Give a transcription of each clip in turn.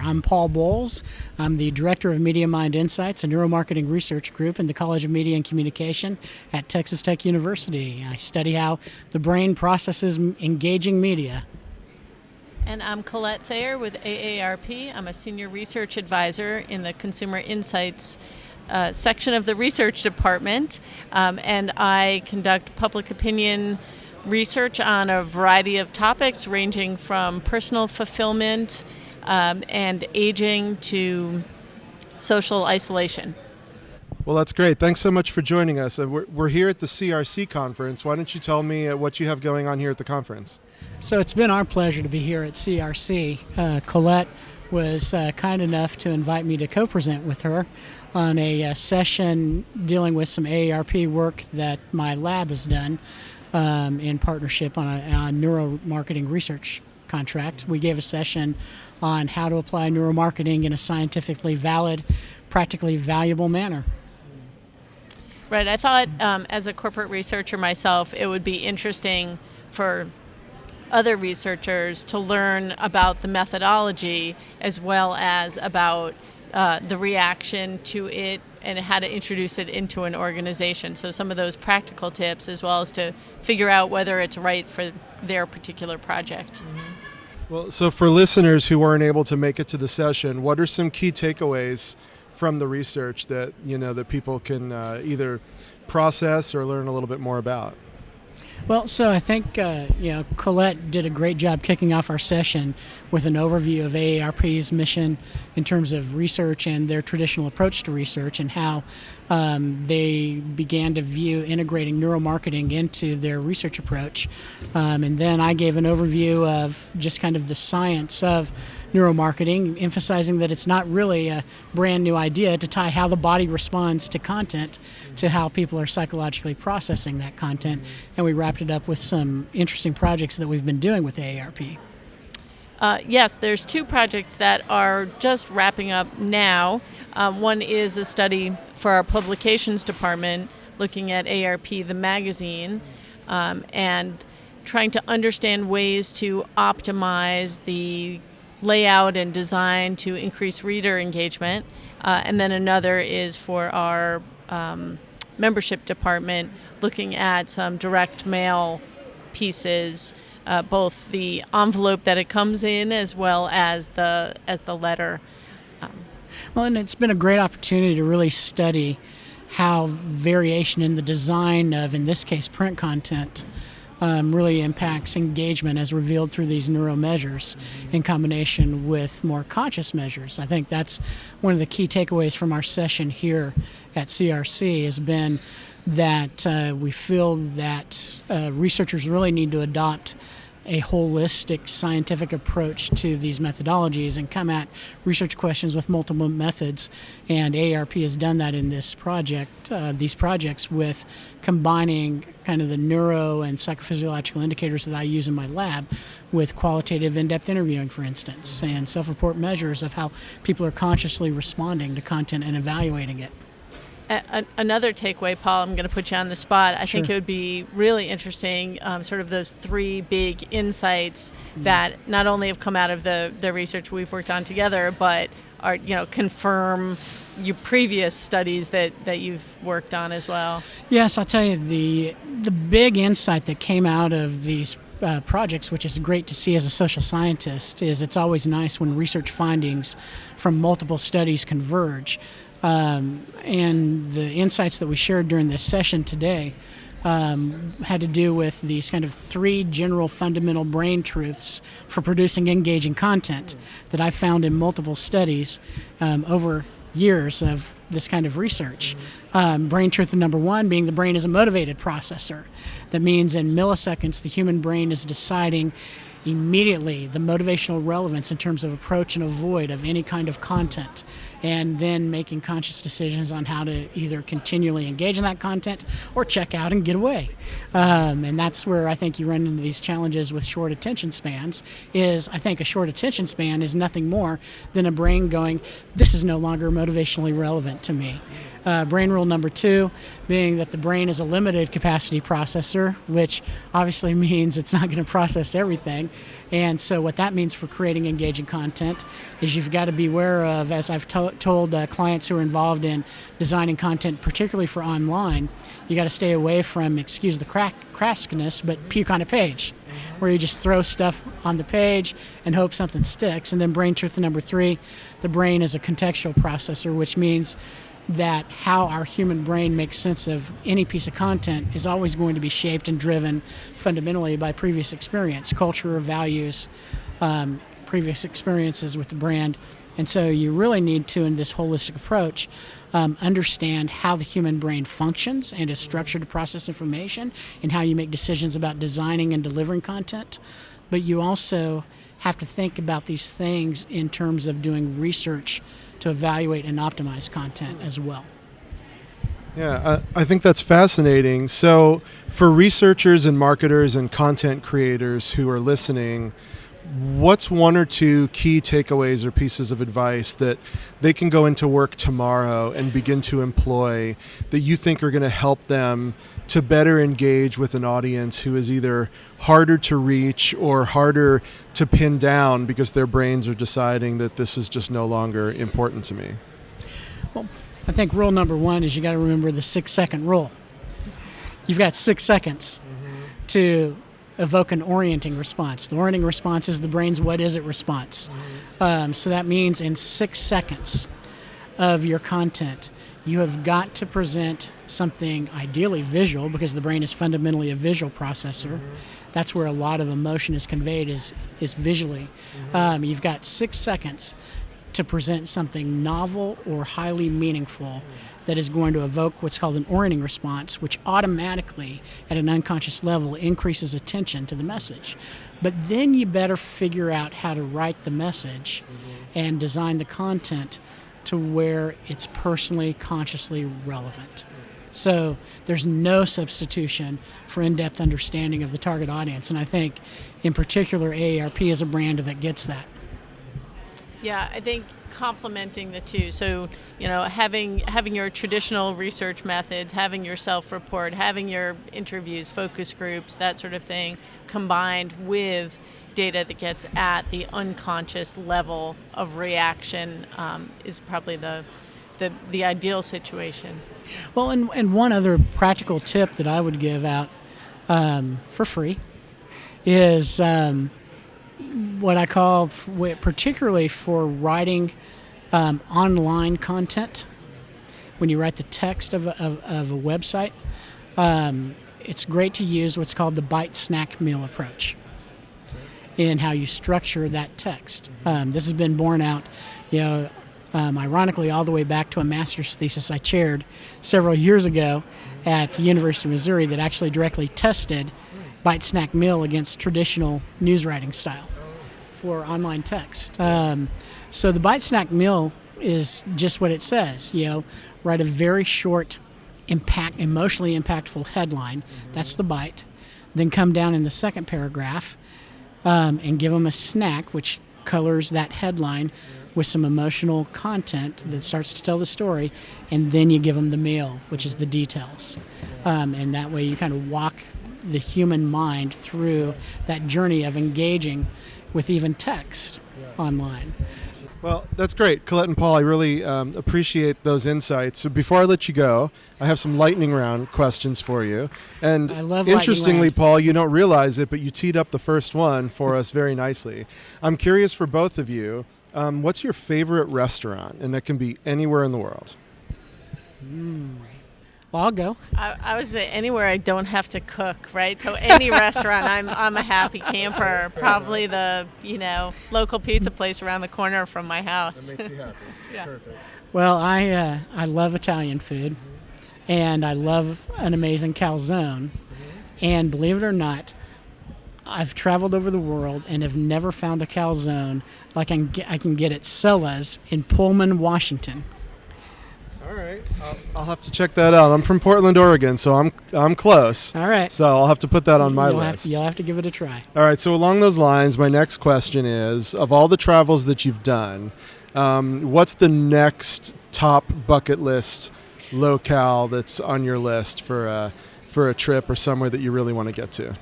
I'm Paull Bolls. I'm the Director of Media Mind Insights, a neuromarketing research group in the College of Media and Communication at Texas Tech University. I study how the brain processes engaging media. And I'm Collette Thayer with AARP. I'm a Senior Research Advisor in the Consumer Insights section of the Research Department, and I conduct public opinion research on a variety of topics ranging from personal fulfillment and aging to social isolation. Well, that's great. Thanks so much for joining us. We're here at the CRC conference. Why don't you tell me what you have going on here at the conference? So it's been our pleasure to be here at CRC. Collette was kind enough to invite me to co-present with her on a session dealing with some AARP work that my lab has done in partnership on a neuromarketing research contract. We gave a session on how to apply neuromarketing in a scientifically valid, practically valuable manner. Right. I thought as a corporate researcher myself, it would be interesting for other researchers to learn about the methodology as well as about the reaction to it and how to introduce it into an organization. So some of those practical tips as well as to figure out whether it's right for their particular project. Mm-hmm. Well, so for listeners who weren't able to make it to the session, what are some key takeaways from the research that that people can either process or learn a little bit more about? Well, so I think Collette did a great job kicking off our session with an overview of AARP's mission in terms of research and their traditional approach to research and how they began to view integrating neuromarketing into their research approach. And then I gave an overview of just kind of the science of neuromarketing, emphasizing that it's not really a brand new idea to tie how the body responds to content to how people are psychologically processing that content. And we wrapped it up with some interesting projects that we've been doing with AARP. Yes, there's two projects that are just wrapping up now. One is a study for our publications department looking at AARP, the magazine, and trying to understand ways to optimize the layout and design to increase reader engagement. And then another is for our membership department looking at some direct mail pieces, both the envelope that it comes in as well as the letter. Well, and it's been a great opportunity to really study how variation in the design of, in this case, print content really impacts engagement as revealed through these neuro measures in combination with more conscious measures. I think that's one of the key takeaways from our session here at CRC has been that we feel that researchers really need to adopt a holistic scientific approach to these methodologies and come at research questions with multiple methods. And AARP has done that in this project, these projects with combining kind of the neuro and psychophysiological indicators that I use in my lab with qualitative in-depth interviewing, for instance, and self-report measures of how people are consciously responding to content and evaluating it. Another takeaway, Paul, I'm going to put you on the spot. I Sure. think it would be really interesting, sort of those three big insights that not only have come out of the research we've worked on together, but are confirm your previous studies that you've worked on as well. Yes, I'll tell you, the big insight that came out of these projects, which is great to see as a social scientist, is it's always nice when research findings from multiple studies converge. And the insights that we shared during this session today had to do with these kind of three general fundamental brain truths for producing engaging content that I found in multiple studies over years of this kind of research. Brain truth number one being the brain is a motivated processor. That means in milliseconds the human brain is deciding immediately the motivational relevance in terms of approach and avoid of any kind of content, and then making conscious decisions on how to either continually engage in that content or check out and get away. And that's where I think you run into these challenges with short attention spans, is I think a short attention span is nothing more than a brain going, this is no longer motivationally relevant to me. Brain rule number two being that the brain is a limited capacity processor, which obviously means it's not going to process everything. And so what that means for creating engaging content is you've got to be aware of, as I've told clients who are involved in designing content, particularly for online, you got to stay away from, excuse the crassness, but puke on a page, where you just throw stuff on the page and hope something sticks. And then brain truth number 3, the brain is a contextual processor, which means that how our human brain makes sense of any piece of content is always going to be shaped and driven fundamentally by previous experience, culture, values, previous experiences with the brand. And so you really need to, in this holistic approach, understand how the human brain functions and is structured to process information and how you make decisions about designing and delivering content. But you also have to think about these things in terms of doing research to evaluate and optimize content as well. Yeah, I think that's fascinating. So for researchers and marketers and content creators who are listening, what's one or two key takeaways or pieces of advice that they can go into work tomorrow and begin to employ that you think are going to help them to better engage with an audience who is either harder to reach or harder to pin down because their brains are deciding that this is just no longer important to me? Well, I think rule number 1 is you got to remember the 6-second rule. You've got 6 seconds to evoke an orienting response. The orienting response is the brain's what is it response. So that means in 6 seconds of your content, you have got to present something ideally visual, because the brain is fundamentally a visual processor. That's where a lot of emotion is conveyed, is visually. You've got 6 seconds to present something novel or highly meaningful that is going to evoke what's called an orienting response, which automatically, at an unconscious level, increases attention to the message. But then you better figure out how to write the message and design the content to where it's personally, consciously relevant. So there's no substitution for in-depth understanding of the target audience. And I think, in particular, AARP is a brand that gets that. Yeah, I think complementing the two. So, having your traditional research methods, having your self-report, having your interviews, focus groups, that sort of thing, combined with data that gets at the unconscious level of reaction is probably the ideal situation. Well, and one other practical tip that I would give out for free is what I call, particularly for writing online content, when you write the text of a website, it's great to use what's called the bite snack meal approach in how you structure that text. This has been borne out, ironically, all the way back to a master's thesis I chaired several years ago at the University of Missouri that actually directly tested bite snack meal against traditional news writing style for online text. So the bite snack meal is just what it says. Write a very short, emotionally impactful headline. That's the bite. Then come down in the second paragraph and give them a snack, which colors that headline with some emotional content that starts to tell the story, and then you give them the meal, which is the details. And that way you kind of walk the human mind through that journey of engaging with even text online. Well, that's great. Collette and Paull, I really appreciate those insights. So before I let you go, I have some lightning round questions for you. And I love interestingly, lightning round. Paull, you don't realize it, but you teed up the first one for us very nicely. I'm curious for both of you, what's your favorite restaurant? And that can be anywhere in the world. Well, I'll go. I would say anywhere I don't have to cook, right? So any restaurant, I'm a happy camper. Probably the local pizza place around the corner from my house. That makes you happy. Yeah. Perfect. Well, I love Italian food, and I love an amazing calzone. And believe it or not, I've traveled over the world and have never found a calzone like I can get at Cella's in Pullman, Washington. All right, I'll have to check that out. I'm from Portland, Oregon, so I'm close. All right. So I'll have to put that on my list. You'll have to give it a try. All right, so along those lines, my next question is, of all the travels that you've done, what's the next top bucket list locale that's on your list for a trip or somewhere that you really want to get to?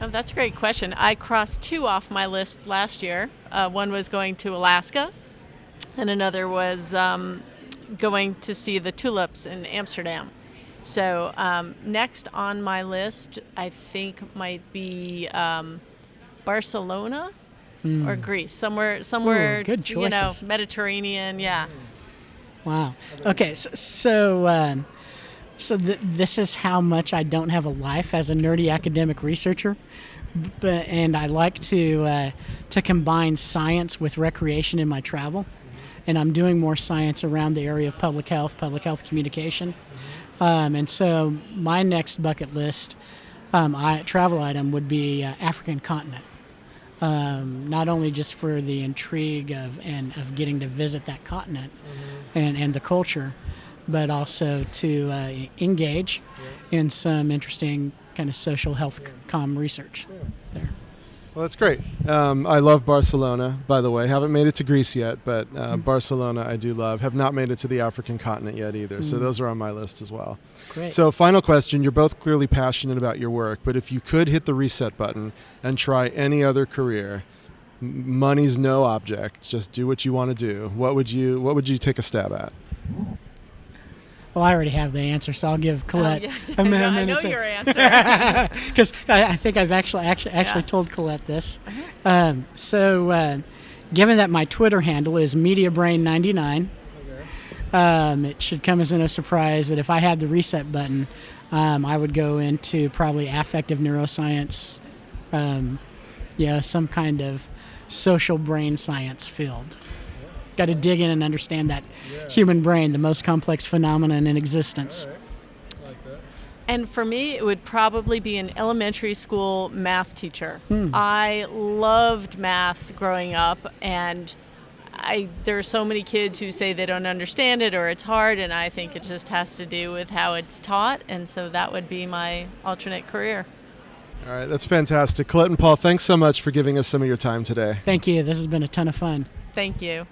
Oh, that's a great question. I crossed 2 off my list last year. One was going to Alaska, and another was going to see the tulips in Amsterdam. So next on my list, I think might be Barcelona or Greece, somewhere, Ooh, good choices. Mediterranean, yeah. Wow. Okay, so this is how much I don't have a life as a nerdy academic researcher, and I like to combine science with recreation in my travel, and I'm doing more science around the area of public health communication, and so my next bucket list travel item would be African continent. Not only just for the intrigue of getting to visit that continent and the culture, but also to engage in some interesting kind of social health comm research there. Well, that's great. I love Barcelona, by the way. Haven't made it to Greece yet, but Barcelona I do love. Have not made it to the African continent yet either, so those are on my list as well. Great. So final question. You're both clearly passionate about your work, but if you could hit the reset button and try any other career, money's no object, just do what you want to do, what would you take a stab at? Well, I already have the answer, so I'll give Collette I know your answer. Because I think I've actually told Collette this. Given that my Twitter handle is MediaBrain99, it should come as no surprise that if I had the reset button, I would go into probably affective neuroscience, some kind of social brain science field. Got to dig in and understand that human brain, the most complex phenomenon in existence. I like that. And for me, it would probably be an elementary school math teacher. I loved math growing up, and there are so many kids who say they don't understand it or it's hard, and I think it just has to do with how it's taught, and so that would be my alternate career. All right, that's fantastic. Collette and Paull, thanks so much for giving us some of your time today. Thank you. This has been a ton of fun. Thank you.